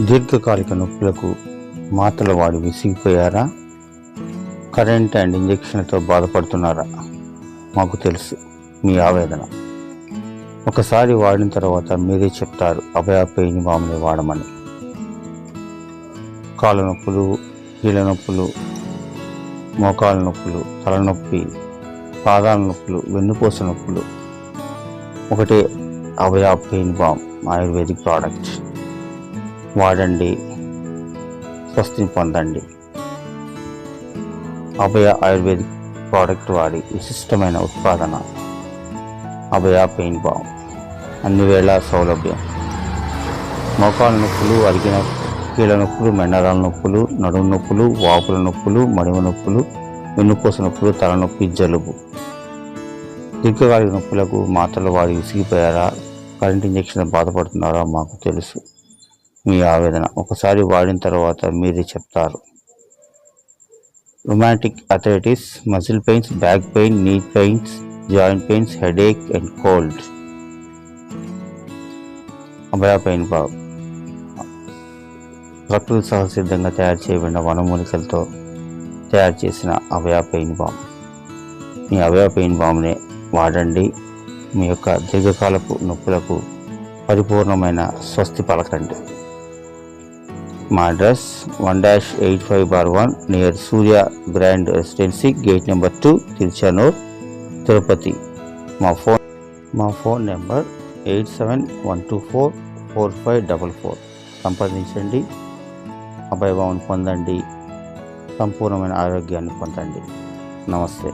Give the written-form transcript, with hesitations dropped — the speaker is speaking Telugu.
దీర్ఘకాలిక నొప్పులకు మాత్రలు వాడి విసిగిపోయారా? కరెంట్ అండ్ ఇంజెక్షన్తో బాధపడుతున్నారా? మాకు తెలుసు మీ ఆవేదన. ఒకసారి వాడిన తర్వాత మీరే చెప్తారు అభయ పెయిన్ బామ్ని వాడమని. కాళ్ళ నొప్పులు, కీళ్ళ నొప్పులు, మోకాళ్ళ నొప్పులు, తలనొప్పి, పాదాల నొప్పులు, వెన్నుపూస నొప్పులు, ఒకటే అభయ పెయిన్ బామ్ ఆయుర్వేదిక్ ప్రోడక్ట్. వాడండి, స్వస్తిని పొందండి. అభయ ఆయుర్వేదిక్ ప్రోడక్ట్ వారి విశిష్టమైన ఉత్పాదన అభయ పెయిన్ బామ్. అన్ని వేళ సౌలభ్యం. మోకాళ్ళ నొప్పులు, అరిగిన కీళ్ళ నొప్పులు, మెండరాల నొప్పులు, నడుము నొప్పులు, వాపుల నొప్పులు, మడిమ నొప్పులు, వెన్నుపూస నొప్పులు, తలనొప్పి, జలుబు. దీర్ఘకాలిక నొప్పులకు మాత్రలు వాడి విసిగిపోయారా? కరెంట్ ఇంజెక్షన్ బాధపడుతున్నారా? మాకు తెలుసు మీ ఆవేదన. ఒకసారి వాడిన తర్వాత మీరే చెప్తారు. Rheumatic arthritis, muscle pains, back pain, knee pains, joint pains, headache and cold. Abhaya pain balm ప్రకృతి సహసిద్ధంగా తయారు చేయబడిన వనమూలికలతో తయారు చేసిన అభయ పెయిన్ బామ్. మీ అభయ పెయిన్ బామ్నే వాడండి. మీ యొక్క దీర్ఘకాలపు నొప్పులకు పరిపూర్ణమైన స్వస్తి పలకండి. మా address 1-85/1 near Surya grand residency, gate number 2, Tiruchanur, Tirupati. మా ఫోన్ నెంబర్ 8712444544. సంప్రదించండి. అభయభావం పొందండి. సంపూర్ణమైన ఆరోగ్యాన్ని పొందండి. నమస్తే.